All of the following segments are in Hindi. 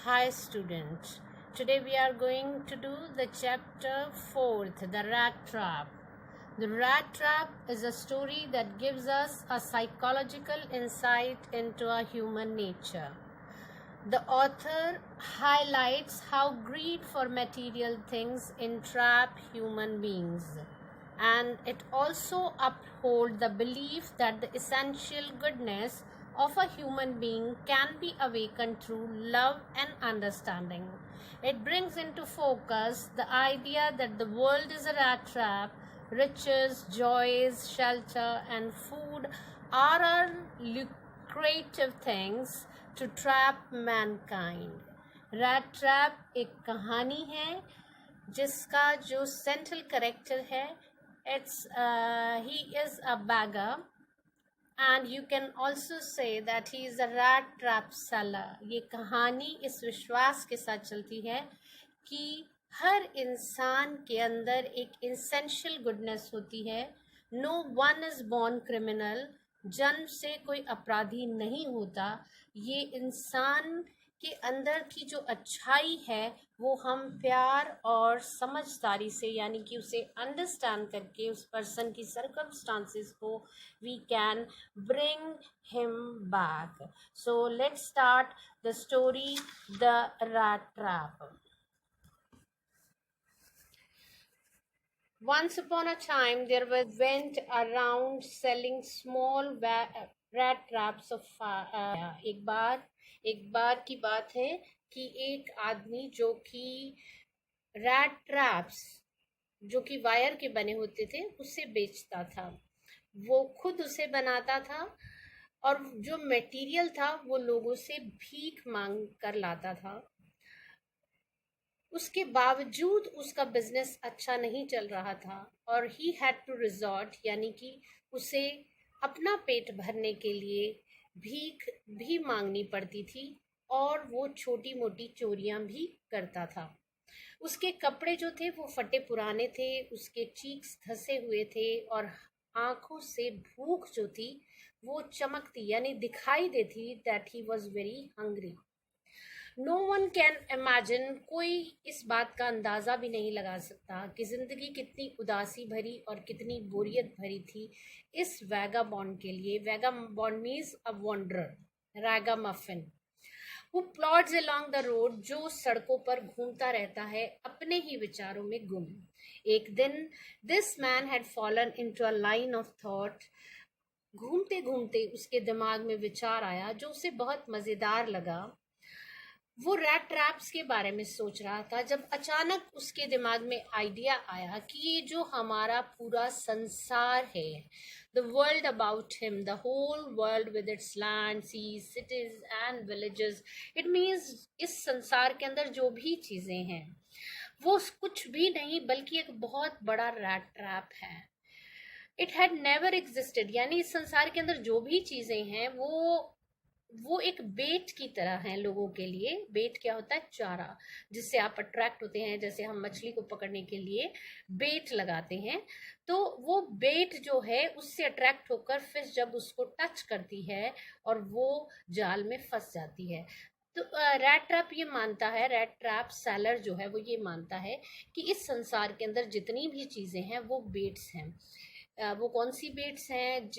Hi students. Today we are going to do the chapter 4th, the rat trap. The rat trap is a story that gives us a psychological insight into our human nature. The author highlights how greed for material things entrap human beings, and it also upholds the belief that the essential goodness of a human being can be awakened through love and understanding. It brings into focus the idea that the world is a rat trap. Riches, joys, shelter, and food are our lucrative things to trap mankind. Rat trap एक कहानी है जिसका जो सेंट्रल कैरेक्टर है he is a beggar, and you can also say that he is a rat trap seller. ये कहानी इस विश्वास के साथ चलती है कि हर इंसान के अंदर एक इंसेंशियल गुडनेस होती है. No one is born criminal. जन्म से कोई अपराधी नहीं होता. ये इंसान के अंदर की जो अच्छाई है वो हम प्यार और समझदारी से, यानी कि उसे अंडरस्टैंड करके उस पर्सन की सर्कमस्टांसेस को we can bring him back. So let's start the story, the rat trap. Once upon a time, there went around selling small rat traps of fire. एक बार की बात है कि एक आदमी जो कि रैट ट्रैप्स जो कि वायर के बने होते थे उसे बेचता था. वो खुद उसे बनाता था और जो मटेरियल था वो लोगों से भीख मांग कर लाता था. उसके बावजूद उसका बिजनेस अच्छा नहीं चल रहा था और ही हैड टू रिजॉर्ट, यानी कि उसे अपना पेट भरने के लिए भीख भी मांगनी पड़ती थी और वो छोटी मोटी चोरियां भी करता था. उसके कपड़े जो थे वो फटे पुराने थे, उसके चीक्स धसे हुए थे और आंखों से भूख जो थी वो चमकती, यानी दिखाई देती that he was very hungry. No one can imagine, कोई इस बात का अंदाज़ा भी नहीं लगा सकता कि ज़िंदगी कितनी उदासी भरी और कितनी बोरियत भरी थी इस वैगाबॉन्ड के लिए. Vagabond means a wanderer, ragamuffin, who plods along the road, जो सड़कों पर घूमता रहता है अपने ही विचारों में गुम. एक दिन this man had fallen into a line of thought. घूमते घूमते उसके दिमाग में विचार आया जो उसे बहुत मज़ेदार लगा. वो रैट ट्रैप्स के बारे में सोच रहा था जब अचानक उसके दिमाग में आइडिया आया कि ये जो हमारा पूरा संसार है, the world about him, the whole world with its land, seas, cities and villages, it means इस संसार के अंदर जो भी चीज़ें हैं वो कुछ भी नहीं बल्कि एक बहुत बड़ा रैट ट्रैप है. इट हैड नेवर एग्जिस्टेड, यानी इस संसार के अंदर जो भी चीज़ें हैं वो एक बेट की तरह है लोगों के लिए. बेट क्या होता है? चारा, जिससे आप अट्रैक्ट होते हैं. जैसे हम मछली को पकड़ने के लिए बेट लगाते हैं, तो वो बेट जो है उससे अट्रैक्ट होकर फिश जब उसको टच करती है और वो जाल में फंस जाती है. तो रैट ट्रैप ये मानता है, रैट ट्रैप सेलर जो है वो ये मानता है कि इस संसार के अंदर जितनी भी चीज़ें हैं वो बेट्स हैं. वो कौन सी बेट्स हैं?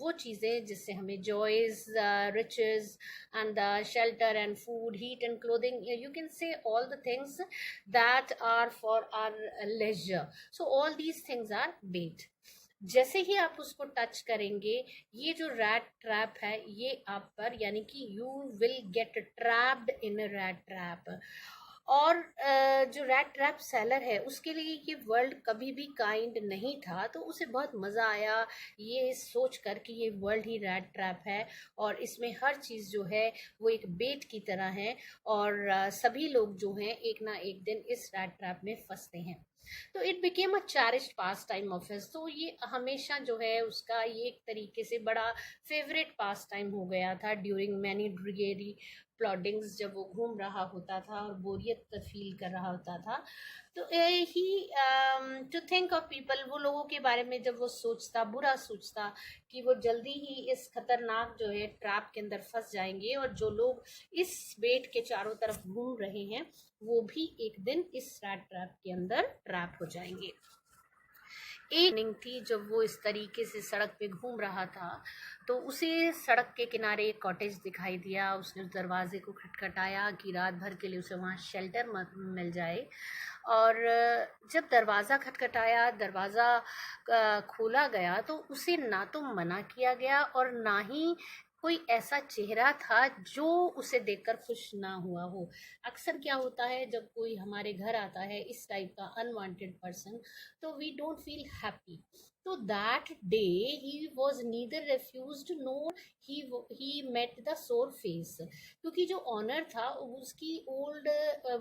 वो चीज़ें जिससे हमें joys, riches and shelter and food, heat and clothing, you can say all the things that are for our leisure. So all these things are bait. जैसे ही आप उसको टच करेंगे, ये जो रैट ट्रैप है ये आप पर, यानी कि you will get trapped in a rat trap. और जो रैट ट्रैप सेलर है उसके लिए ये वर्ल्ड कभी भी काइंड नहीं था, तो उसे बहुत मज़ा आया ये सोच कर कि ये वर्ल्ड ही रैट ट्रैप है और इसमें हर चीज़ जो है वो एक बेट की तरह है और सभी लोग जो हैं एक ना एक दिन इस रैट ट्रैप में फंसते हैं. तो it became a cherished pass time of his. तो ये हमेशा जो है उसका ये एक तरीके से बड़ा फेवरेट पास टाइम हो गया था ड्यूरिंग मैनी ड्रीरी प्लॉडिंग्स जब वो घूम रहा होता था और बोरियत फील कर रहा होता था, तो ही टू थिंक ऑफ पीपल, वो लोगों के बारे में जब वो सोचता, बुरा सोचता कि वो जल्दी ही इस खतरनाक जो है ट्रैप के अंदर फंस जाएंगे, और जो लोग इस बेट के चारों तरफ घूम रहे हैं वो भी एक दिन इस रैट ट्रैप के अंदर ट्रैप हो जाएंगे। एक इवनिंग थी जब वो इस तरीके से सड़क पे घूम रहा था, तो उसे सड़क के किनारे एक कॉटेज दिखाई दिया। उसने उस दरवाजे को खटखटाया कि रात भर के लिए उसे वहाँ शेल्टर मिल जाए। और जब दरवाज़ा खटखटाया, दरवाज़ा खोला गया, तो उसे ना तो मना किया गया और ना ही कोई ऐसा चेहरा था जो उसे देखकर खुश ना हुआ हो। अक्सर क्या होता है जब कोई हमारे घर आता है इस टाइप का अनवांटेड पर्सन, तो वी डोंट फील हैप्पी। तो that day he was neither refused nor he met the sour face, क्योंकि जो ऑनर था उसकी old,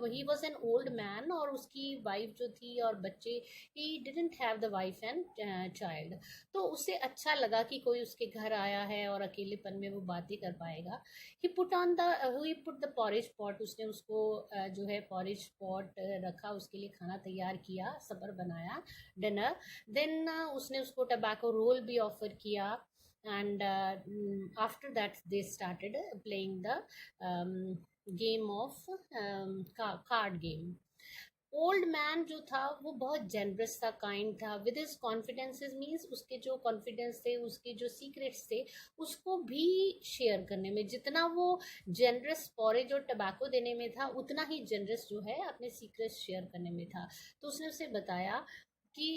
he was an old man, और उसकी वाइफ जो थी और बच्चे, he didn't have the wife and child. तो उसे अच्छा लगा कि कोई उसके घर आया है और अकेलेपन में वो बातें कर पाएगा। ही पुट द पॉरेज पॉट, उसने उसको जो है पॉरेज पॉट रखा, उसके लिए खाना तैयार किया, सबर बनाया, डिनर। देन उसने उसको टबैको रोल भी ऑफर किया, and after that they started playing the game of card game. Old man जो था वो बहुत जेनरस था, काइंड था, विद हिज कॉन्फिडेंसेस, मीन्स उसके जो कॉन्फिडेंस थे, उसके जो सीक्रेट्स थे, उसको भी शेयर करने में, जितना वो जेनरस पॉरेज और टबैको देने में था, उतना ही जेनरस जो है अपने सीक्रेट्स शेयर करने में था। तो उसने उसे बताया कि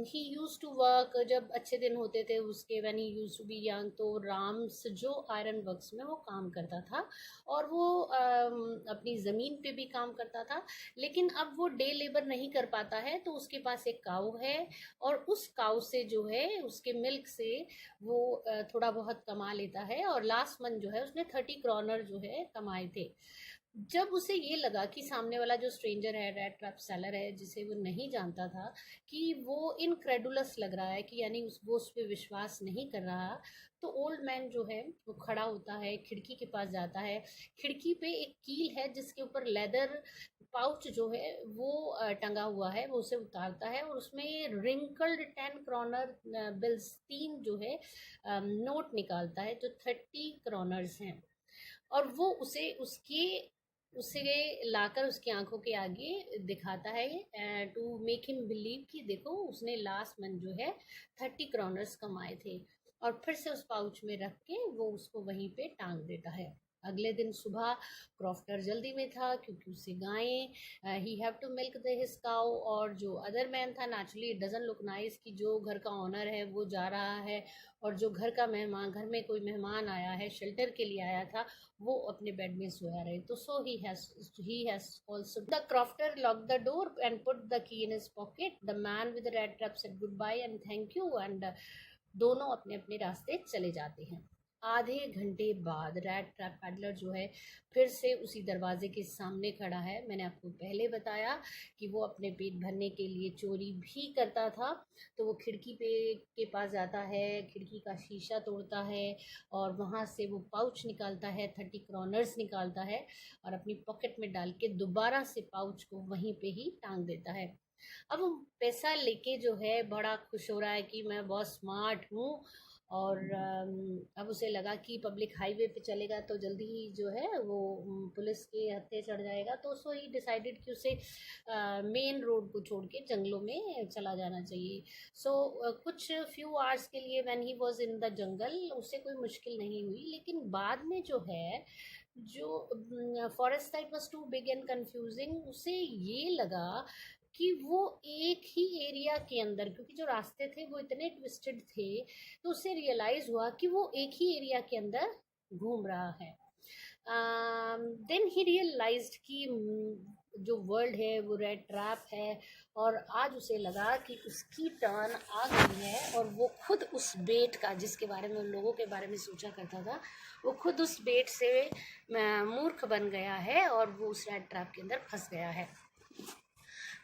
ही यूज टू वर्क, जब अच्छे दिन होते थे उसके, when he used to be young, तो राम्स जो आयरन वर्क्स में वो काम करता था, और वो अपनी ज़मीन पे भी काम करता था। लेकिन अब वो डे लेबर नहीं कर पाता है, तो उसके पास एक काऊ है, और उस काऊ से जो है, उसके मिल्क से वो थोड़ा बहुत कमा लेता है। और लास्ट मंथ जो है उसने 30 क्रॉनर जो है कमाए थे। जब उसे ये लगा कि सामने वाला जो स्ट्रेंजर है, रेड ट्रैप सेलर है, जिसे वो नहीं जानता था, कि वो इनक्रेडुलस लग रहा है, कि यानी वो उस पर विश्वास नहीं कर रहा, तो ओल्ड मैन जो है वो खड़ा होता है, खिड़की के पास जाता है। खिड़की पे एक कील है जिसके ऊपर लेदर पाउच जो है वो टंगा हुआ है, वो उसे उतारता है, और उसमें रिंकल्ड 10 क्रॉनर बिल्स, 3 जो है नोट निकालता है, जो 30 क्रॉनर्स हैं। और वो उसे लाकर उसकी आंखों के आगे दिखाता है, टू मेक हिम बिलीव कि देखो उसने लास्ट मंथ जो है 30 क्रॉनर्स कमाए थे। और फिर से उस पाउच में रख के वो उसको वहीं पे टांग देता है। अगले दिन सुबह क्रॉफ्टर जल्दी में था, क्योंकि उसे गायें, he have to milk the his cow. और जो अदर मैन था, naturally it doesn't look nice कि जो घर का ऑनर है वो जा रहा है, और जो घर का मेहमान, घर में कोई मेहमान आया है, शेल्टर के लिए आया था, वो अपने बेड में सोया रहे। तो so he has also the crofter lock the door and put the key in his pocket. The man with the red trap said good bye and thank you, and दोनों अपने अपने रास्ते चले जाते हैं। आधे घंटे बाद रेड ट्रैप पैडलर जो है फिर से उसी दरवाजे के सामने खड़ा है। मैंने आपको पहले बताया कि वो अपने पेट भरने के लिए चोरी भी करता था। तो वो खिड़की पे के पास जाता है, खिड़की का शीशा तोड़ता है, और वहाँ से वो पाउच निकालता है, 30 क्रॉनर्स निकालता है, और अपनी पॉकेट में डाल के दोबारा से पाउच को वहीं पे ही टांग देता है। अब वो पैसा लेके जो है बड़ा खुश हो रहा है कि मैं बहुत स्मार्ट हूँ, और अब उसे लगा कि पब्लिक हाईवे पे चलेगा तो जल्दी ही जो है वो पुलिस के हत्थे चढ़ जाएगा। तो सो ही डिसाइडेड कि उसे मेन रोड को छोड़ के जंगलों में चला जाना चाहिए। सो कुछ फ्यू आवर्स के लिए when he was in the jungle उसे कोई मुश्किल नहीं हुई, लेकिन बाद में जो है, जो forest side was too big and confusing, उसे ये लगा कि वो एक ही एरिया के अंदर, क्योंकि जो रास्ते थे वो इतने ट्विस्टेड थे, तो उसे रियलाइज हुआ कि वो एक ही एरिया के अंदर घूम रहा है। देन ही रियलाइज्ड कि जो वर्ल्ड है वो रेड ट्रैप है, और आज उसे लगा कि उसकी टर्न आ गई है, और वो खुद उस बेट का, जिसके बारे में उन लोगों के बारे में सोचा करता था, वो खुद उस बेट से मूर्ख बन गया है, और वो उस रेड ट्रैप के अंदर फंस गया है।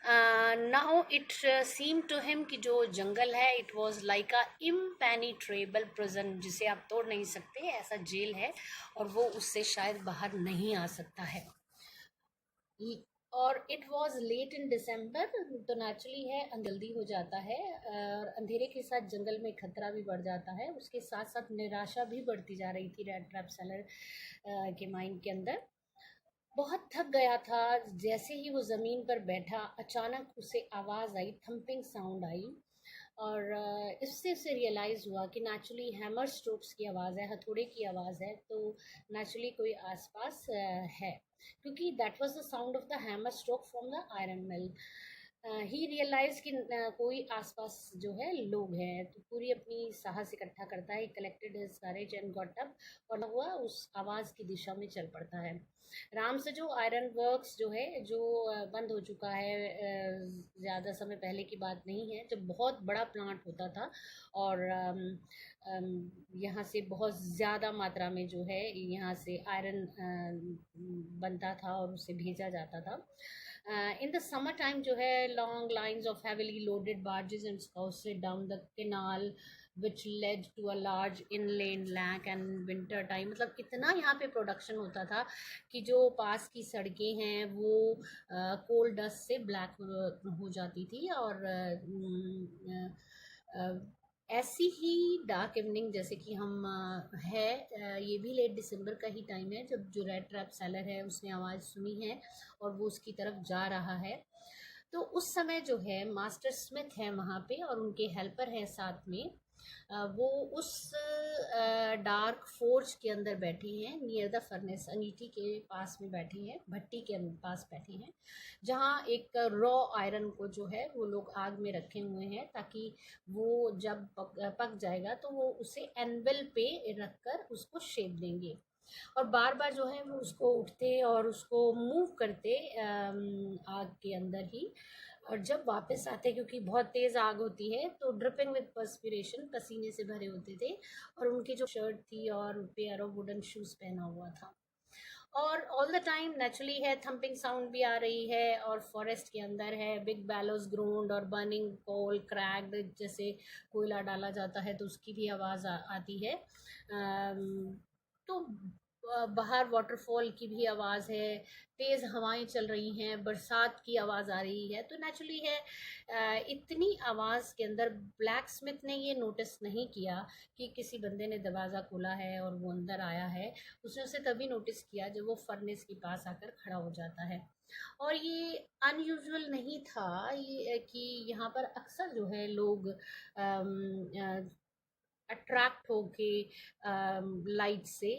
Now it seem to him कि जो जंगल है it was like a impenetrable prison, जिसे आप तोड़ नहीं सकते, ऐसा जेल है और वो उससे शायद बाहर नहीं आ सकता है। और इट वॉज लेट इन दिसंबर, तो नेचुरली है जल्दी हो जाता है और अंधेरे के साथ जंगल में खतरा भी बढ़ जाता है। उसके साथ साथ निराशा भी बढ़ती जा रही थी रेड ट्रैप सेलर के माइंड के अंदर। बहुत थक गया था। जैसे ही वो ज़मीन पर बैठा अचानक उसे आवाज़ आई, थम्पिंग साउंड आई और इससे उसे रियलाइज़ हुआ कि नेचुरली हैमर स्ट्रोक्स की आवाज़ है, हथौड़े की आवाज़ है, तो नेचुरली कोई आसपास है, क्योंकि that was the sound of the hammer stroke from the iron mill. He realize कि कोई आसपास जो है लोग हैं, तो पूरी अपनी साहस इकट्ठा करता है, collected his courage and got up और हुआ उस आवाज़ की दिशा में चल पड़ता है। राम से जो आयरन वर्क्स जो है जो बंद हो चुका है, ज़्यादा समय पहले की बात नहीं है, जब बहुत बड़ा प्लांट होता था और यहाँ से बहुत ज़्यादा मात्रा में जो है यहाँ से आयरन बनता था और उसे भेजा जाता था। इन द समर टाइम जो है long lines of heavily loaded barges and scows down the canal which led to a large inland lake and winter time, मतलब इतना यहाँ पे प्रोडक्शन होता था कि जो पास की सड़कें हैं वो कोल डस्ट से ब्लैक हो जाती थी। और ऐसी ही डार्क इवनिंग जैसे कि हम है, ये भी लेट दिसंबर का ही टाइम है जब जो रेड ट्रैप सेलर है उसने आवाज़ सुनी है और वो उसकी तरफ जा रहा है। तो उस समय जो है मास्टर स्मिथ है वहाँ पे और उनके हेल्पर हैं साथ में। वो उस डार्क फोर्ज के अंदर बैठी हैं, नियर द फर्नेस, अंगीठी के पास में बैठी हैं, भट्टी के पास बैठी हैं, जहाँ एक रॉ आयरन को जो है वो लोग आग में रखे हुए हैं ताकि वो जब पक जाएगा तो वो उसे एनविल पे रख कर उसको शेप देंगे। और बार बार जो है वो उसको उठते और उसको मूव करते आग के अंदर ही। और जब वापस आते, क्योंकि बहुत तेज़ आग होती है, तो ड्रिपिंग विद पर्सपिरेशन, पसीने से भरे होते थे और उनकी जो शर्ट थी और पेयर ऑफ वुडन शूज़ पहना हुआ था। और ऑल द टाइम नेचुरली है थम्पिंग साउंड भी आ रही है और फॉरेस्ट के अंदर है बिग बैलोज ग्रोन्ड और बर्निंग कोल क्रैक्ड, जैसे कोयला डाला जाता है तो उसकी भी आवाज़ आती है। तो बाहर वाटरफॉल की भी आवाज़ है, तेज़ हवाएं चल रही हैं, बरसात की आवाज़ आ रही है। तो नेचुरली है इतनी आवाज़ के अंदर ब्लैक स्मिथ ने ये नोटिस नहीं किया कि किसी बंदे ने दरवाज़ा खोला है और वो अंदर आया है। उसने उसे तभी नोटिस किया जब वो फर्नेस के पास आकर खड़ा हो जाता है। और ये अनयूजुअल नहीं था ये कि यहाँ पर अक्सर जो है लोग अट्रैक्ट होके लाइट से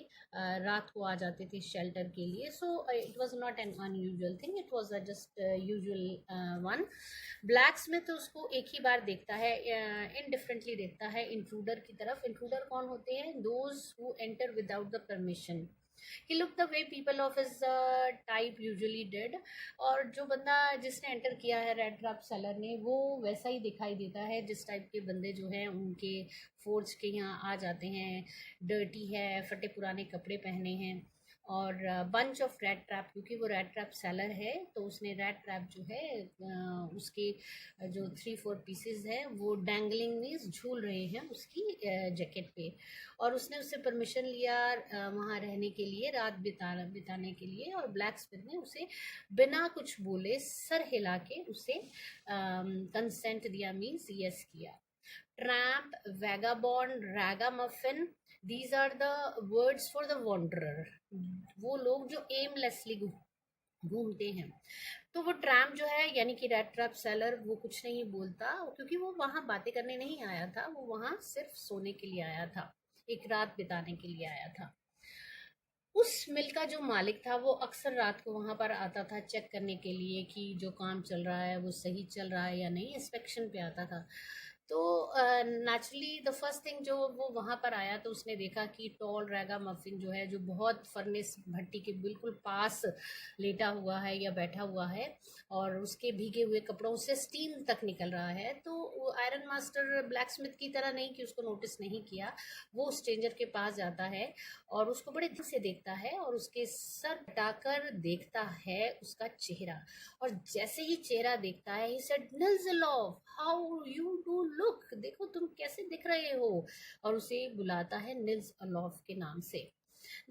रात को आ जाते थे शेल्टर के लिए। So it was not an unusual thing, it was just usual one. Black Smith उसको एक ही बार देखता है, इनडिफरेंटली देखता है इंट्रूडर की तरफ। इंट्रूडर कौन होते हैं? Those who enter without the permission. He looked the way people of his type usually did। और जो बंदा जिसने एंटर किया है रेड ट्रैप सेलर ने, वो वैसा ही दिखाई देता है जिस टाइप के बंदे जो हैं उनके फोर्ज के यहाँ आ जाते हैं। डर्टी है, फटे पुराने कपड़े पहने हैं और बंच ऑफ रेड ट्रैप, क्योंकि वो रेड ट्रैप सेलर है तो उसने रेड ट्रैप जो है उसके जो 3-4 पीसेस है वो डैंगलिंग मीन्स झूल रहे हैं उसकी जैकेट पे। और उसने उससे परमिशन लिया वहाँ रहने के लिए, रात बिताने के लिए। और ब्लैक स्मिथ ने उसे बिना कुछ बोले सर हिला के उसे कंसेंट दिया, मीन्स यस किया। Tramp, vagabond, ragamuffin, these are the words for the wanderer. वो लोग जो एमलेसली घूमते हैं। तो वो ट्रैम्प जो है यानी कि रेड ट्रैप सेलर, वो कुछ नहीं बोलता क्योंकि वो वहाँ बातें करने नहीं आया था, वो वहाँ सिर्फ सोने के लिए आया था, एक रात बिताने के लिए आया था। उस मिल का जो मालिक था वो अक्सर रात को वहाँ पर आता था चेक करने के लिए कि जो काम चल रहा है वो सही चल रहा है या नहीं, इंस्पेक्शन पे आता था। तो नेचुरली द फर्स्ट थिंग जो वो वहाँ पर आया तो उसने देखा कि टॉल रैगा मफिन जो है, जो बहुत फर्नेस भट्टी के बिल्कुल पास लेटा हुआ है या बैठा हुआ है और उसके भीगे हुए कपड़ों से स्टीम तक निकल रहा है। तो आयरन मास्टर ब्लैक स्मिथ की तरह नहीं कि उसको नोटिस नहीं किया, वो स्ट्रेंजर के पास जाता है और उसको बड़े ध्यान से देखता है और उसके सर हटाकर देखता है उसका चेहरा। और जैसे ही चेहरा देखता है, he said, Nils Olof, how you do look, देखो तुम कैसे दिख रहे हो, और उसे बुलाता है निल्स अलोफ के नाम से।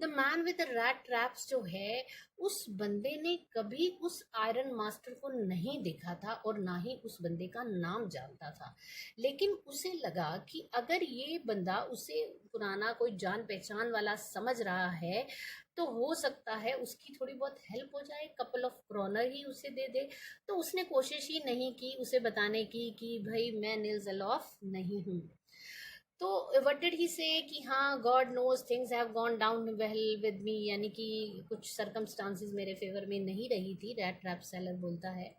The man with rat traps जो है, उस बंदे ने कभी उस आयरन मास्टर को नहीं देखा था और ना ही उस बंदे का नाम जानता था। लेकिन उसे लगा कि अगर ये बंदा उसे पुराना कोई जान पहचान वाला समझ रहा है तो हो सकता है उसकी थोड़ी बहुत हेल्प हो जाए, कपल ऑफ क्रॉनर ही उसे दे दे। तो उसने कोशिश ही नहीं की उसे बताने की कि भाई मैं निल्स अलोफ नहीं हूँ। तो व्हाट डिड ही से कि हाँ, God knows things have gone down well with me, यानी कि कुछ सर्कमस्टांसेस मेरे फेवर में नहीं रही थी, रैट ट्रैप सेलर बोलता है।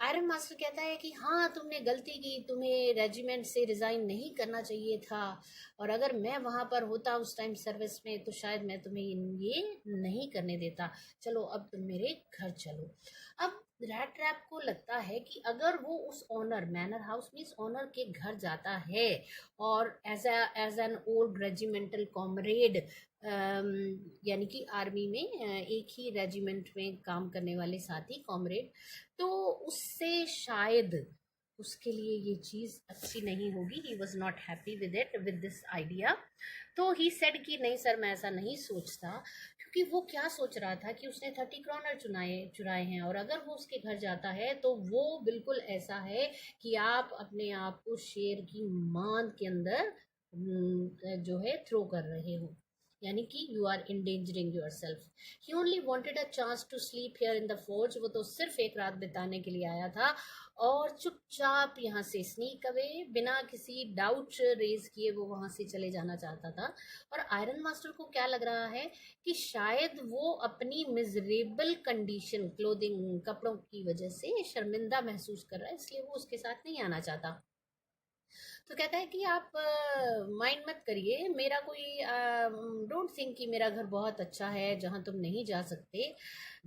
आयरन मास्टर कहता है कि हाँ, तुमने गलती की, तुम्हें रेजिमेंट से रिज़ाइन नहीं करना चाहिए था, और अगर मैं वहाँ पर होता उस टाइम सर्विस में तो शायद मैं तुम्हें ये नहीं करने देता। चलो अब तुम मेरे घर चलो। अब रैट ट्रैप को लगता है कि अगर वो उस owner, manor house means owner के घर जाता है और as an old regimental comrade, यानी कि आर्मी में एक ही रेजिमेंट में काम करने वाले साथी कॉमरेड, तो उससे शायद उसके लिए ये चीज़ अच्छी नहीं होगी। He was not happy with it, with this idea. तो ही सेड कि नहीं सर, मैं ऐसा नहीं सोचता, क्योंकि वो क्या सोच रहा था कि उसने 30 क्रॉनर चुराए हैं, और अगर वो उसके घर जाता है तो वो बिल्कुल ऐसा है कि आप अपने आप को शेर की मान के अंदर जो है थ्रो कर रहे हो, यानी कि you are endangering yourself. He only wanted a chance to sleep here in the forge, वो तो सिर्फ एक रात बिताने के लिए आया था और चुपचाप यहाँ से स्नीक अवे, बिना किसी डाउट रेज किए वो वहां से चले जाना चाहता था। और आयरन मास्टर को क्या लग रहा है कि शायद वो अपनी मिजरेबल कंडीशन, क्लोथिंग, कपड़ों की वजह से शर्मिंदा महसूस कर रहा है, इसलिए वो उसके साथ नहीं आना चाहता। तो कहता है कि आप माइंड मत करिए, मेरा कोई डोंट थिंक कि मेरा घर बहुत अच्छा है जहाँ तुम नहीं जा सकते।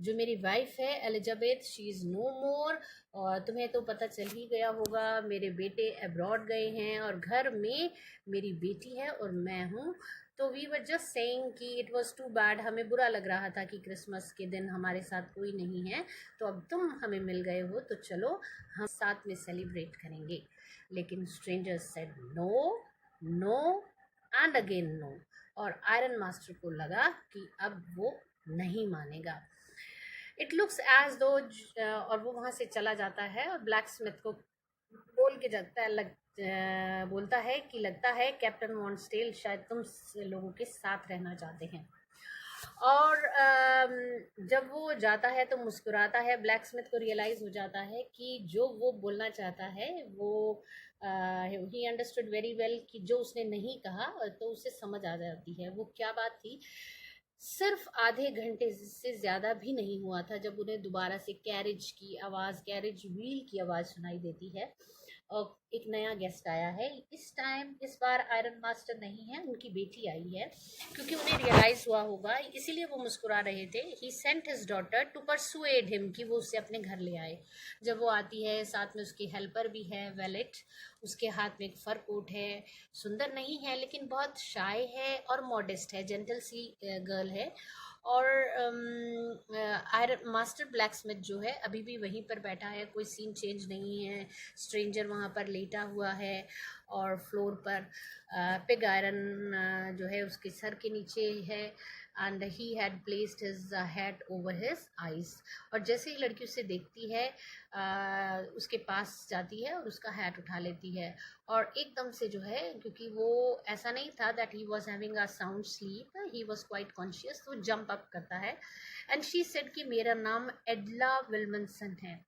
जो मेरी वाइफ है एलिजाबेथ, शी इज़ नो मोर, और तुम्हें तो पता चल ही गया होगा, मेरे बेटे अब्रॉड गए हैं और घर में मेरी बेटी है और मैं हूँ। तो वी वर जस्ट सेइंग कि इट वॉज टू बैड, हमें बुरा लग रहा था कि क्रिसमस के दिन हमारे साथ कोई नहीं है, तो अब तुम हमें मिल गए हो तो चलो हम साथ में सेलिब्रेट करेंगे। लेकिन stranger said no, no and again no, और आयरन मास्टर को लगा कि अब वो नहीं मानेगा। इट लुक्स एज दो, और वो वहां से चला जाता है और ब्लैक स्मिथ को बोल के जाता है, बोलता है कि लगता है कैप्टन मॉन्स्टेल शायद तुम लोगों के साथ रहना चाहते हैं। और जब वो जाता है तो मुस्कुराता है। ब्लैक स्मिथ को रियलाइज हो जाता है कि जो वो बोलना चाहता है वो ही अंडरस्टूड वेरी वेल, कि जो उसने नहीं कहा तो उसे समझ आ जाती है वो क्या बात थी। सिर्फ आधे घंटे से ज़्यादा भी नहीं हुआ था जब उन्हें दोबारा से कैरेज की आवाज़, कैरेज व्हील की आवाज़ सुनाई देती है और एक नया गेस्ट आया है। इस बार आयरन मास्टर नहीं है, उनकी बेटी आई है, क्योंकि उन्हें रियलाइज हुआ होगा, इसीलिए वो मुस्कुरा रहे थे। He sent his daughter to persuade him कि वो उसे अपने घर ले आए। जब वो आती है साथ में उसकी हेल्पर भी है वेलेट, उसके हाथ में एक फर कोट है, सुंदर नहीं है लेकिन बहुत शाय है और मॉडेस्ट है, जेंटल सी गर्ल है। और आयरन मास्टर ब्लैक स्मिथ जो है अभी भी वहीं पर बैठा है, कोई सीन चेंज नहीं है। स्ट्रेंजर वहाँ पर लेटा हुआ है और फ्लोर पर पिग आयरन जो है उसके सर के नीचे है, and he had placed his hat over his eyes. और जैसे ही लड़की उसे देखती है उसके पास जाती है और उसका हैट उठा लेती है, और एकदम से जो है, क्योंकि वो ऐसा नहीं था that he was having a sound sleep, he was quite conscious, तो जंप अप करता है एंड शी सेड कि मेरा नाम एडला विल्मनसन है।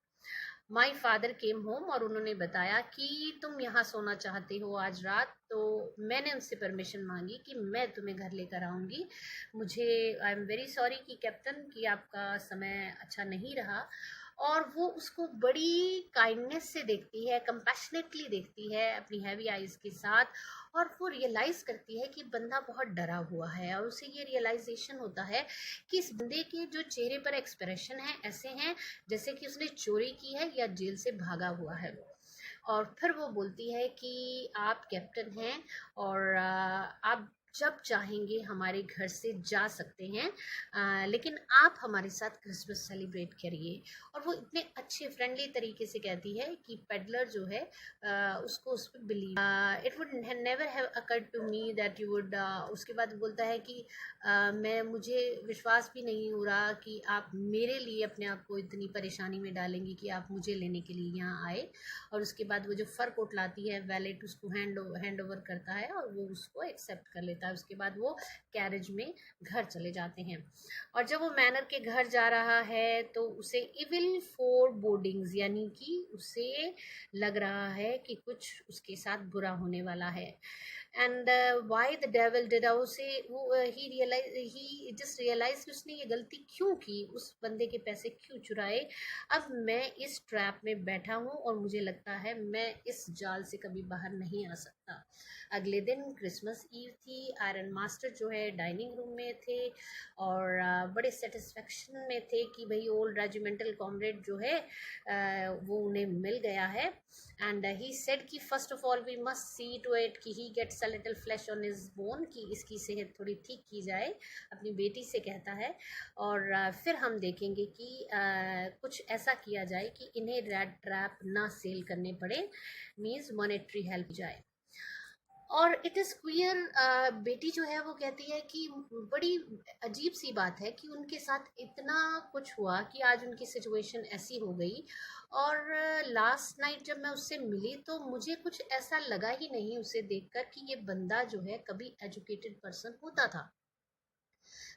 माई फादर केम होम, और उन्होंने बताया कि तुम यहाँ सोना चाहते हो आज रात, तो मैंने उनसे परमिशन मांगी कि मैं तुम्हें घर लेकर आऊँगी। मुझे आई एम वेरी सॉरी कि कैप्टन कि आपका समय अच्छा नहीं रहा, और वो उसको बड़ी काइंडनेस से देखती है, कंपैशनेटली देखती है अपनी हैवी आइज़ के साथ, और वो रियलाइज़ करती है कि बंदा बहुत डरा हुआ है, और उसे ये रियलाइजेशन होता है कि इस बंदे के जो चेहरे पर एक्सप्रेशन है ऐसे हैं जैसे कि उसने चोरी की है या जेल से भागा हुआ है। और फिर वो बोलती है कि आप कैप्टन हैं, और आप जब चाहेंगे हमारे घर से जा सकते हैं, लेकिन आप हमारे साथ क्रिसमस सेलिब्रेट करिए। और वो इतने अच्छे फ्रेंडली तरीके से कहती है कि पेडलर जो है उसको उस पर believe, it would never have occurred to me that you would. उसके बाद बोलता है कि मुझे विश्वास भी नहीं हो रहा कि आप मेरे लिए अपने आप को इतनी परेशानी में डालेंगी कि आप मुझे लेने के लिए यहाँ आए। और उसके बाद वो जो फर कोट लाती है, वैलेट उसको हैंड ओवर करता है और वो उसको एक्सेप्ट कर लेता है। उसके बाद वो कैरेज में घर चले जाते हैं। और जब वो मैनर के घर जा रहा है तो उसे इविल फोर बोर्डिंग्स, यानी कि उसे लग रहा है कि कुछ उसके साथ बुरा होने वाला है। And why the devil did, उसे वो ही जस्ट रियलाइज कि उसने ये गलती क्यों की, उस बंदे के पैसे क्यों चुराए। अब मैं इस ट्रैप में बैठा हूँ और मुझे लगता है मैं इस जाल से कभी बाहर नहीं आ सकता। अगले दिन क्रिसमस ईव थी। आयरन मास्टर जो है डाइनिंग रूम में थे और बड़े सेटिस्फेक्शन में थे कि भाई ओल्ड रेजिमेंटल कॉमरेड जो है वो उन्हें मिल गया है। एंड ही सेड कि first of all we must see to it कि he gets a little flesh on his bone, कि इसकी सेहत थोड़ी ठीक की जाए, अपनी बेटी से कहता है। और फिर हम देखेंगे कि कुछ ऐसा किया जाए कि इन्हें रैट ट्रैप ना सेल करने पड़े, मीन्स मॉनेटरी हेल्प जाए। और इट इज़ क्लियर, बेटी जो है वो कहती है कि बड़ी अजीब सी बात है कि उनके साथ इतना कुछ हुआ कि आज उनकी सिचुएशन ऐसी हो गई। और लास्ट नाइट जब मैं उससे मिली तो मुझे कुछ ऐसा लगा ही नहीं उसे देखकर कि ये बंदा जो है कभी एजुकेटेड पर्सन होता था।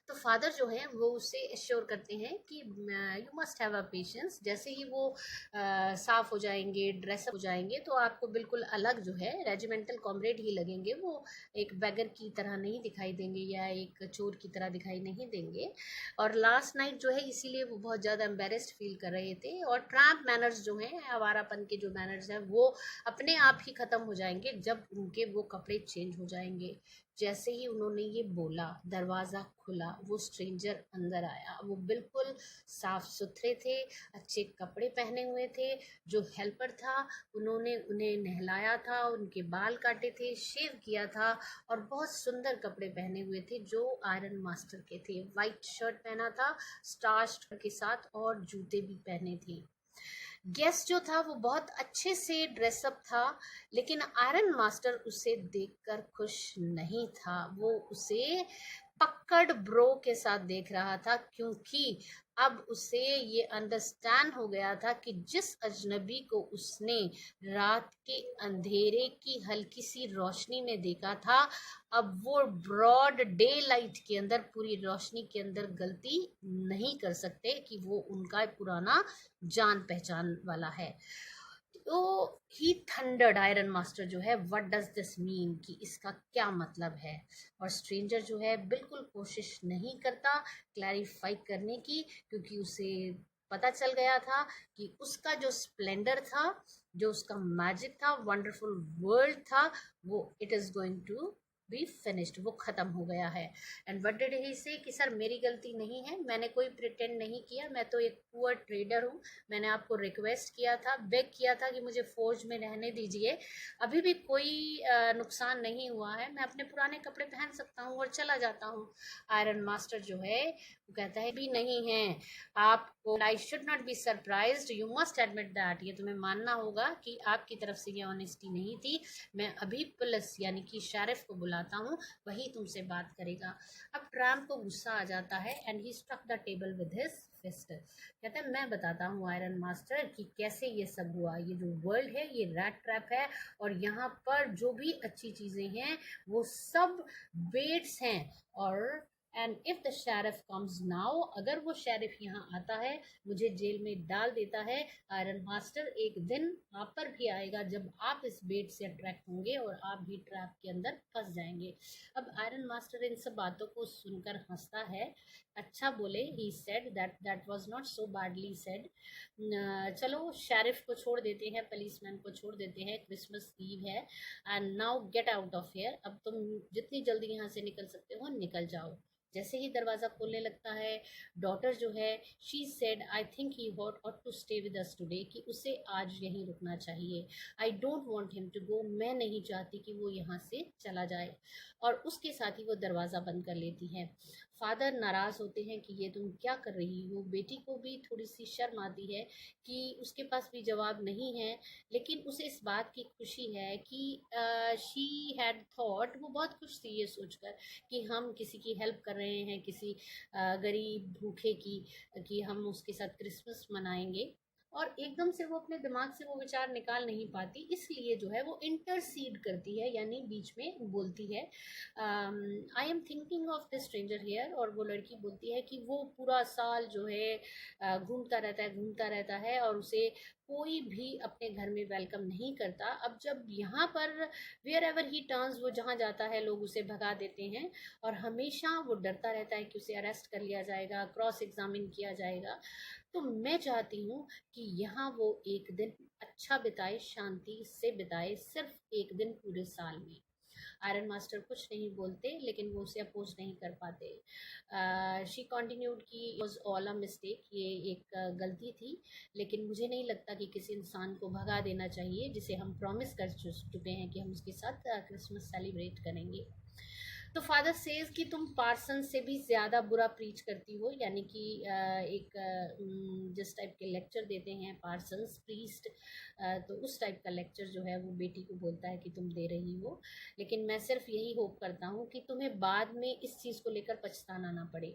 तो फादर जो है वो उससे एश्योर करते हैं कि you must have a patience, जैसे ही वो साफ हो जाएंगे, ड्रेसअप हो जाएंगे, तो आपको बिल्कुल अलग जो है रेजिमेंटल कॉमरेड ही लगेंगे। वो एक बैगर की तरह नहीं दिखाई देंगे या एक चोर की तरह दिखाई नहीं देंगे। और लास्ट नाइट जो है इसीलिए वो बहुत ज़्यादा एम्बेरेस्ड फील कर रहे थे। और ट्रैम्प मैनर्स जो हैं, आवारापन के जो मैनर्स हैं, वो अपने आप ही ख़त्म हो जाएंगे जब उनके वो कपड़े चेंज हो जाएंगे। जैसे ही उन्होंने ये बोला, दरवाज़ा खुला, वो स्ट्रेंजर अंदर आया। वो बिल्कुल साफ सुथरे थे, अच्छे कपड़े पहने हुए थे। जो हेल्पर था उन्होंने उन्हें नहलाया था, उनके बाल काटे थे, शेव किया था, और बहुत सुंदर कपड़े पहने हुए थे जो आयरन मास्टर के थे। वाइट शर्ट पहना था स्टार्च के साथ, और जूते भी पहने थे। गेस्ट जो था वो बहुत अच्छे से ड्रेसअप था, लेकिन आयरन मास्टर उसे देखकर खुश नहीं था। वो उसे पक्कड़ ब्रो के साथ देख रहा था, क्योंकि अब उसे ये अंडरस्टैंड हो गया था कि जिस अजनबी को उसने रात के अंधेरे की हल्की सी रोशनी में देखा था, अब वो ब्रॉड डे लाइट के अंदर, पूरी रोशनी के अंदर गलती नहीं कर सकते कि वो उनका पुराना जान पहचान वाला है। तो ही थंडर्ड, आयरन मास्टर जो है, व्हाट डज दिस मीन, कि इसका क्या मतलब है। और स्ट्रेंजर जो है बिल्कुल कोशिश नहीं करता क्लैरिफाई करने की, क्योंकि उसे पता चल गया था कि उसका जो स्प्लेंडर था, जो उसका मैजिक था, वंडरफुल वर्ल्ड था, वो it is going to be finished, वो ख़त्म हो गया है। एंड व्हाट डिड ही से कि सर मेरी गलती नहीं है, मैंने कोई प्रिटेंड नहीं किया, मैं तो एक पुअर ट्रेडर हूँ। मैंने आपको रिक्वेस्ट किया था, बेग किया था कि मुझे फौज में रहने दीजिए, अभी भी कोई नुकसान नहीं हुआ है, मैं अपने पुराने कपड़े पहन सकता हूँ और चला जाता हूँ। आयरन मास्टर जो है वो कहता है भी नहीं है आपको, I should not be surprised, you must admit that, ये तुम्हें मानना होगा कि आपकी तरफ से ये ऑनेस्टी नहीं थी। मैं अभी पुलिस यानी कि शेरिफ को बुलाता हूँ, वही तुमसे बात करेगा। अब ट्रैम्प को गुस्सा आ जाता है and he struck the table with his fist. कहता है मैं बताता हूँ आयरन मास्टर कि कैसे ये सब हुआ। ये जो वर्ल्ड है ये रैट ट्रैप है, और यहाँ पर जो भी अच्छी चीज़ें हैं वो सब बेट्स हैं। और and if the sheriff comes now, अगर वो शेरिफ यहाँ आता है, मुझे जेल में डाल देता है, आयरन मास्टर एक दिन आप पर भी आएगा जब आप इस बेट से अट्रैक्ट होंगे और आप भी ट्रैप के अंदर फंस जाएंगे। अब आयरन मास्टर इन सब बातों को सुनकर हंसता है। अच्छा बोले, he said that was not so badly said. चलो शेरिफ को छोड़ देते हैं, पुलिसमैन को छोड़ देते हैं, क्रिसमस ईव है, and now get out of here. अब तुम जितनी जल्दी यहाँ से निकल सकते हो निकल जाओ। जैसे ही दरवाज़ा खोलने लगता है, डॉटर जो है, she said I think he ought to stay with us today, कि उसे आज यहीं रुकना चाहिए। I don't want him to go, मैं नहीं चाहती कि वो यहाँ से चला जाए। और उसके साथ ही वो दरवाज़ा बंद कर लेती है। फादर नाराज़ होते हैं कि ये तुम क्या कर रही हो। बेटी को भी थोड़ी सी शर्म आती है कि उसके पास भी जवाब नहीं है, लेकिन उसे इस बात की खुशी है कि शी हैड थॉट, वो बहुत खुश थी ये सोचकर कि हम किसी की हेल्प कर रहे हैं, किसी गरीब भूखे की, कि हम उसके साथ क्रिसमस मनाएंगे। और एकदम से वो अपने दिमाग से वो विचार निकाल नहीं पाती, इसलिए जो है वो इंटरसीड करती है, यानी बीच में बोलती है, I am thinking of the stranger here. और वो लड़की बोलती है कि वो पूरा साल जो है घूमता रहता है और उसे कोई भी अपने घर में वेलकम नहीं करता। अब जब यहाँ पर वेयर एवर ही टर्न्स, वो जहाँ जाता है लोग उसे भगा देते हैं, और हमेशा वो डरता रहता है कि उसे अरेस्ट कर लिया जाएगा, क्रॉस एग्जामिन किया जाएगा। तो मैं चाहती हूँ कि यहाँ वो एक दिन अच्छा बिताए, शांति से बिताए, सिर्फ एक दिन पूरे साल में। आयरन मास्टर कुछ नहीं बोलते, लेकिन वो उसे अपोज नहीं कर पाते। शी कॉन्टिन्यूड कि वॉज ऑल अ मिस्टेक, ये एक गलती थी, लेकिन मुझे नहीं लगता कि किसी इंसान को भगा देना चाहिए जिसे हम प्रॉमिस कर चुके हैं कि हम उसके साथ क्रिसमस सेलिब्रेट करेंगे। तो फादर सेज कि तुम पार्सन से भी ज़्यादा बुरा प्रीच करती हो, यानी कि एक जिस टाइप के लेक्चर देते हैं पार्सन्स प्रीस्ट, तो उस टाइप का लेक्चर जो है वो बेटी को बोलता है कि तुम दे रही हो। लेकिन मैं सिर्फ यही होप करता हूँ कि तुम्हें बाद में इस चीज़ को लेकर पछताना ना पड़े।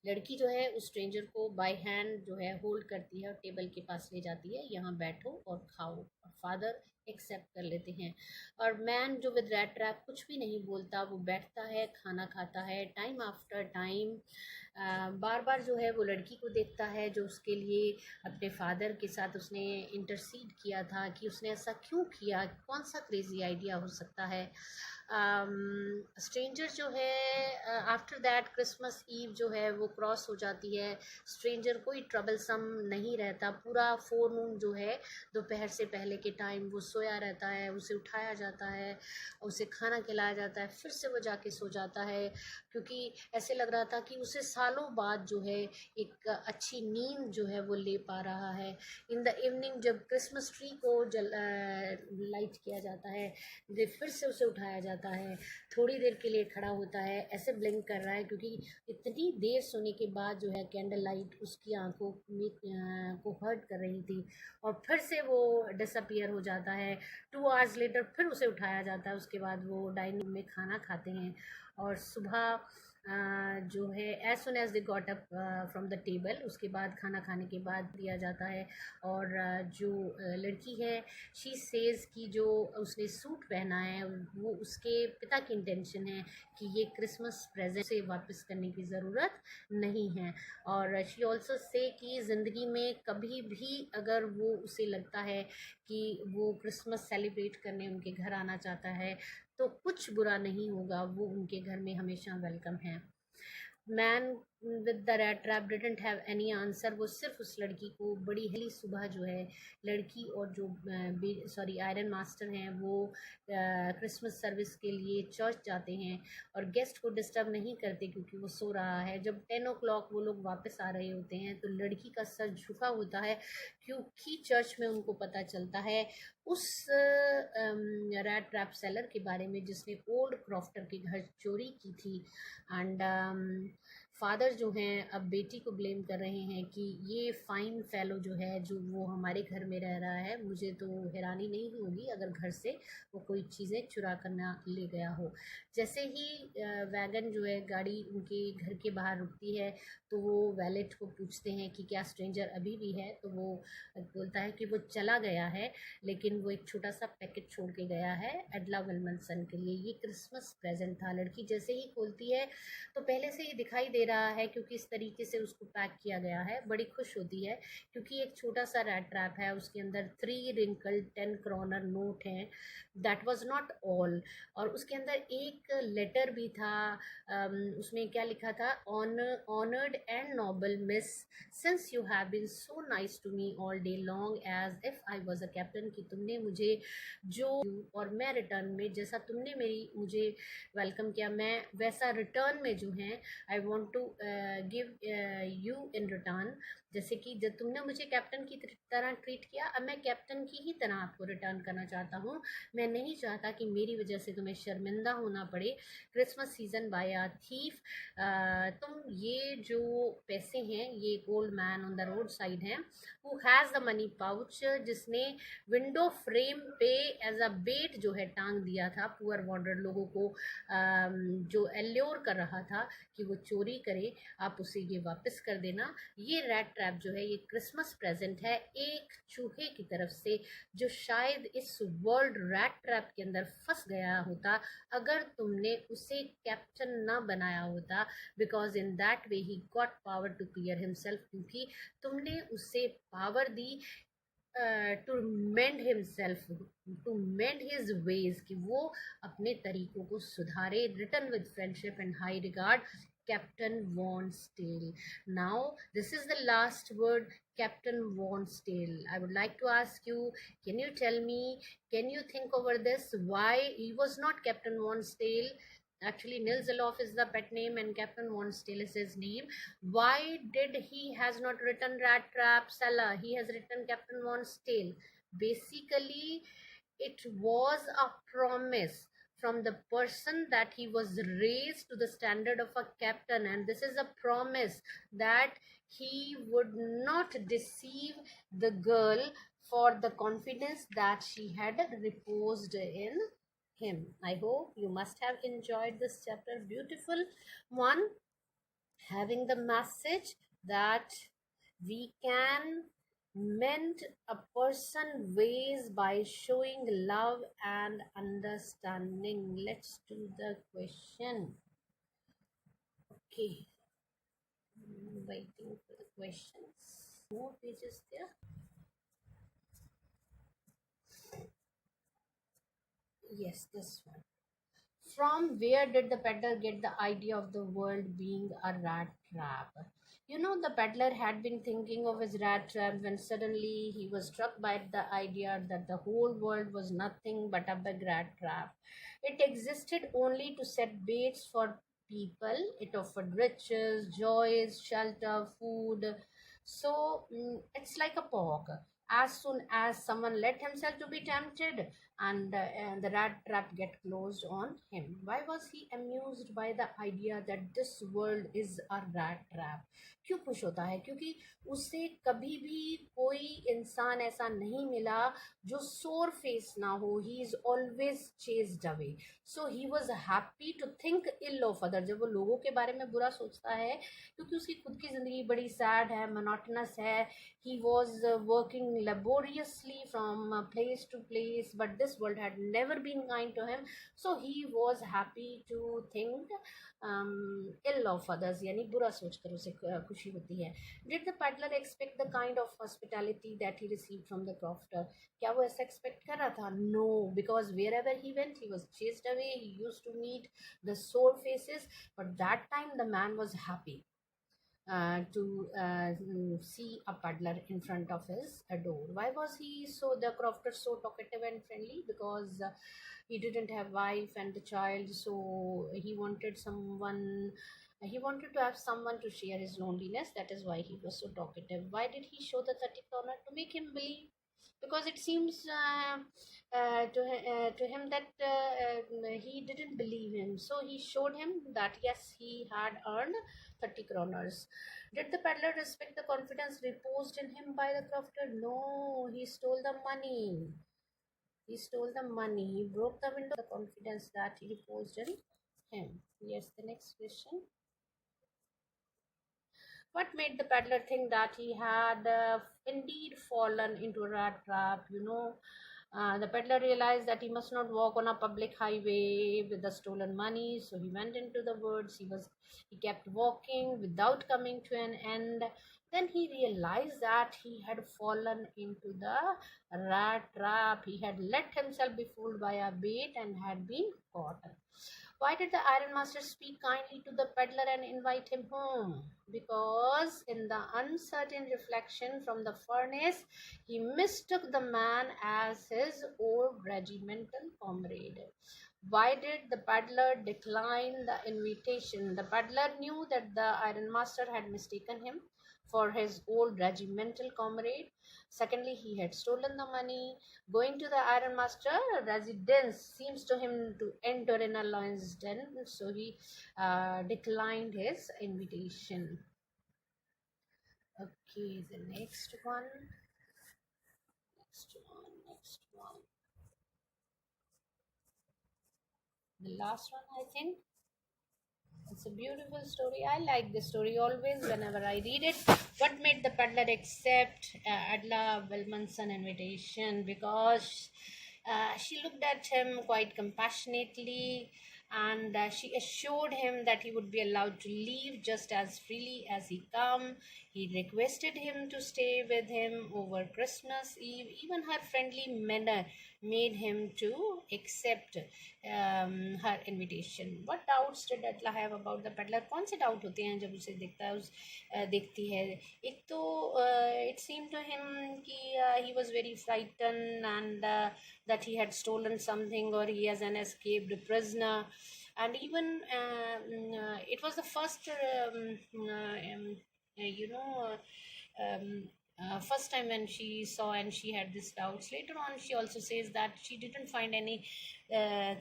लड़की जो है उस स्ट्रेंजर को बाय हैंड जो है होल्ड करती है और टेबल के पास ले जाती है, यहाँ बैठो और खाओ। और फादर एक्सेप्ट कर लेते हैं। और मैन जो विद रेड ट्रैप कुछ भी नहीं बोलता, वो बैठता है, खाना खाता है, टाइम आफ्टर टाइम बार बार जो है वो लड़की को देखता है, जो उसके लिए अपने फादर के साथ उसने इंटरसीड किया था, कि उसने ऐसा क्यों किया, कौन सा क्रेजी आइडिया हो सकता है। स्ट्रेंजर जो है आफ्टर दैट क्रिसमस ईव जो है वो क्रॉस हो जाती है। स्ट्रेंजर कोई ट्रबलसम नहीं रहता, पूरा फोरनून जो है दोपहर से पहले के टाइम वो सोया रहता है, उसे उठाया जाता है, उसे खाना खिलाया जाता है, फिर से वो जाके सो जाता है, क्योंकि ऐसे लग रहा था कि उसे सालों बाद जो है एक अच्छी नींद जो है वो ले पा रहा है। इन द इवनिंग जब क्रिसमस ट्री को लाइट किया जाता है, फिर से उसे उठाया जाता है, थोड़ी देर के लिए खड़ा होता है, ऐसे ब्लिंक कर रहा है, क्योंकि इतनी देर सोने के बाद जो है कैंडल लाइट उसकी आंखों को हर्ट कर रही थी, और फिर से वो डिसअपियर हो जाता है। 2 आवर्स लेटर फिर उसे उठाया जाता है, उसके बाद वो डाइनिंग में खाना खाते हैं। और सुबह जो है as soon as they got up from the table, उसके बाद खाना खाने के बाद दिया जाता है। और जो लड़की है, शी सेज कि जो उसने सूट पहना है वो उसके पिता की इंटेंशन है कि ये क्रिसमस प्रेजेंट से वापस करने की ज़रूरत नहीं है। और शी ऑल्सो से कि ज़िंदगी में कभी भी अगर वो उसे लगता है कि वो क्रिसमस सेलिब्रेट करने उनके घर आना चाहता है, तो कुछ बुरा नहीं होगा, वो उनके घर में हमेशा वेलकम है। Man with the red trap didn't have any answer, वो सिर्फ उस लड़की को बड़ी हेली सुबह जो है, लड़की और जो आयरन मास्टर हैं वो क्रिसमस सर्विस के लिए चर्च जाते हैं और गेस्ट को डिस्टर्ब नहीं करते क्योंकि वो सो रहा है। जब 10 o'clock वो लोग वापस आ रहे होते हैं तो लड़की का सर झुका होता है, क्योंकि चर्च में उनको पता चलता है उस रेड ट्रैप सेलर के बारे में जिसने ओल्ड क्रॉफ्टर के घर चोरी की थी। एंड फादर जो हैं अब बेटी को ब्लेम कर रहे हैं कि ये फाइन फेलो जो है, जो वो हमारे घर में रह रहा है, मुझे तो हैरानी नहीं होगी अगर घर से वो कोई चीज़ें चुरा करना ले गया हो। जैसे ही वैगन जो है, गाड़ी उनके घर के बाहर रुकती है, तो वो वैलेट को पूछते हैं कि क्या स्ट्रेंजर अभी भी है, तो वो बोलता है कि वो चला गया है, लेकिन वो एक छोटा सा पैकेट छोड़ के गया है एडला विल्मनसन के लिए। ये क्रिसमस प्रेजेंट था। लड़की जैसे ही खोलती है तो पहले से ही दिखाई दे रहा है, क्योंकि इस तरीके से उसको पैक किया गया है, बड़ी खुश होती है क्योंकि एक छोटा सा रैट ट्रैप है, उसके अंदर 3 रिंकल्ड 10 करोनर नोट हैं। दैट वाज नॉट ऑल, और उसके अंदर एक लेटर भी था। उसमें क्या लिखा था? Honoured and noble miss, since you have been so nice to me all day long as if I was a captain, कि तुमने मुझे जो, और मैं रिटर्न में जैसा तुमने मेरी मुझे वेलकम किया, मैं वैसा रिटर्न में जो है I want to give you in return. जैसे कि जब तुमने मुझे कैप्टन की तरह ट्रीट किया, अब मैं कैप्टन की ही तरह आपको रिटर्न करना चाहता हूँ। मैं नहीं चाहता कि मेरी वजह से तुम्हें शर्मिंदा होना पड़े। Christmas season by a thief, तुम ये जो पैसे हैं, ये एक old man on the road side है, who has the money pouch, जिसने विंडो फ्रेम पे एज अ बेट जो है टांग दिया था पुअर वॉन्डर्ड लोगों को, जो एल्योर कर रहा था कि वो चोरी करे, आप उसे ये वापस कर देना। ये रैट ट्रैप जो है, ये क्रिसमस प्रेजेंट है एक चूहे की तरफ से, जो शायद इस वर्ल्ड रैट ट्रैप के अंदर फंस गया होता अगर तुमने उसे कैप्टन ना बनाया होता, because in that way he got power to clear himself, क्योंकि तुमने उसे पावर दी to mend himself, to mend his ways, कि वो अपने तरीकों को सुधारे। Return with friendship and high regard, Captain Von Stale. Now, this is the last word, Captain Von Stale. I would like to ask you, can you tell me, can you think over this, why he was not Captain Von Stale? Actually, Nils Elof is the pet name and Captain Von Stale is his name. Why did he has not written Rat Trap Salah? He has written Captain Von Stale. Basically, it was a promise from the person that he was raised to the standard of a captain, and this is a promise that he would not deceive the girl for the confidence that she had reposed in him. I hope you must have enjoyed this chapter. Beautiful one, having the message that we can mend a person ways by showing love and understanding. Let's do the question. Okay, waiting for the questions. More pages there. Yes, this one. From where did the peddler get the idea of the world being a rat trap? You know, the peddler had been thinking of his rat trap when suddenly he was struck by the idea that the whole world was nothing but a big rat trap. It existed only to set baits for people, it offered riches, joys, shelter, food. So it's like a pork. As soon as someone let himself to be tempted, and the rat trap get closed on him. Why was he amused by the idea that this world is a rat trap? क्यों खुश होता है? क्योंकि उसे कभी भी कोई इंसान ऐसा नहीं मिला जो सोर फेस ना हो. He is always chased away. So he was happy to think ill of other. जब वो लोगों के बारे में बुरा सोचता है, क्योंकि उसकी खुद की जिंदगी बड़ी सैड है, मोनोटनस है. He was working laboriously from place to place, but this world had never been kind to him. So he was happy to think ill of others, यानी बुरा सोचकर उसे खुशी होती है. Did the peddler expect the kind of hospitality that he received from the crofter? क्या वो ऐसा expect कर रहा था? No, because wherever he went, he was chased away. He used to meet the sore faces, but that time the man was happy to see a peddler in front of his door. Why was he so, the crofter, so talkative and friendly? Because he didn't have wife and the child, so he wanted someone. He wanted to have someone to share his loneliness. That is why he was so talkative. Why did he show the 30 corner? To make him believe because it seems to him that he didn't believe him. So he showed him that yes, he had earned 30 kroners. Did the peddler respect the confidence reposed in him by the crofter? No, he stole the money. He stole the money. He broke the window of the confidence that he reposed in him. Yes, the next question. What made the peddler think that he had indeed fallen into a rat trap? The peddler realized that he must not walk on a public highway with the stolen money, so he went into the woods. He kept walking without coming to an end. Then he realized that he had fallen into the rat trap. He had let himself be fooled by a bait and had been caught. Why did the ironmaster speak kindly to the peddler and invite him home? Because in the uncertain reflection from the furnace, he mistook the man as his old regimental comrade. Why did the peddler decline the invitation? The peddler knew that the ironmaster had mistaken him for his old regimental comrade. Secondly, he had stolen the money. Going to the ironmaster residence seems to him to enter in a lion's den, so he declined his invitation. Okay, the next one. Next one. Next one. The last one, I think. It's a beautiful story. I like this story always whenever I read it. What made the peddler accept Adla Wilmanson's invitation? Because she looked at him quite compassionately, and she assured him that he would be allowed to leave just as freely as he come. He requested him to stay with him over Christmas Eve. Even her friendly manner made him to accept her invitation. What doubts did Atla have about the peddler? कौन से डाउट होते हैं जब उसे देखता है देखती है? एक तो it seemed to him कि he was very frightened, and that he had stolen something, or he is an escaped prisoner. And even it was the first you know first time when she saw, and she had this doubts. Later on, she also says that she didn't find any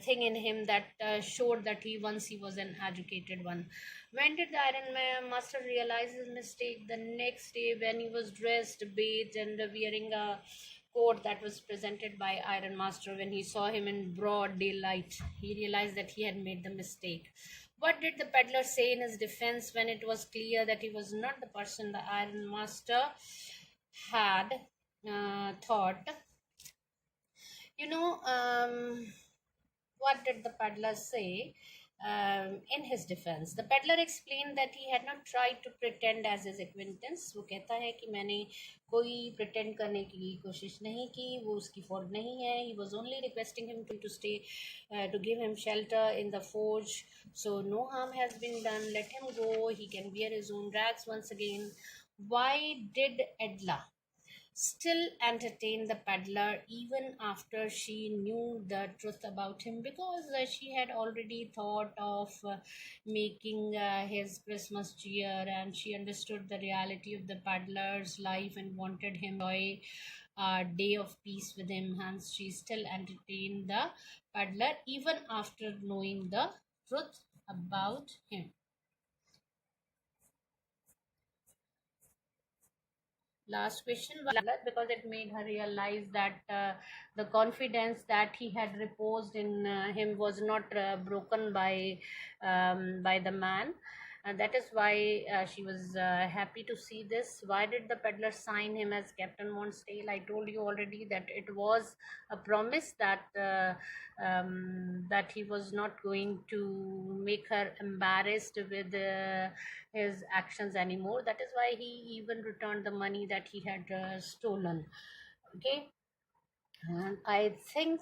thing in him that showed that he was an educated one. When did the master realize his mistake? The next day, when he was dressed, bathed, and wearing a coat that was presented by Iron Master. When he saw him in broad daylight, he realized that he had made the mistake. What did the peddler say in his defense when it was clear that he was not the person the Iron Master had thought? You know, what did the peddler say in his defense? The peddler explained that he had not tried to pretend as his acquaintance. वो कहता है कि मैंने कोई pretend करने की कोशिश नहीं की, वो उसकी fault नहीं है. He was only requesting him to stay, to give him shelter in the forge. So no harm has been done. Let him go. He can wear his own rags once again. Why did Edla still entertained the peddler even after she knew the truth about him? Because she had already thought of making his Christmas cheer, and she understood the reality of the peddler's life and wanted him to enjoy a day of peace with him. Hence, she still entertained the peddler even after knowing the truth about him. Last question was because it made her realize that the confidence that he had reposed in him was not broken by the man, and that is why she was happy to see this. Why did the peddler sign him as Captain Monstale? I told you already that it was a promise that that he was not going to make her embarrassed with his actions anymore. That is why he even returned the money that he had stolen. Okay, and I think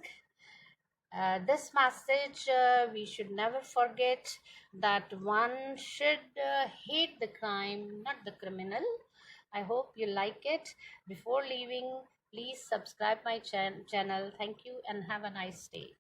this message we should never forget that one should hate the crime, not the criminal. I hope you like it. Before leaving, please subscribe my channel. Thank you and have a nice day.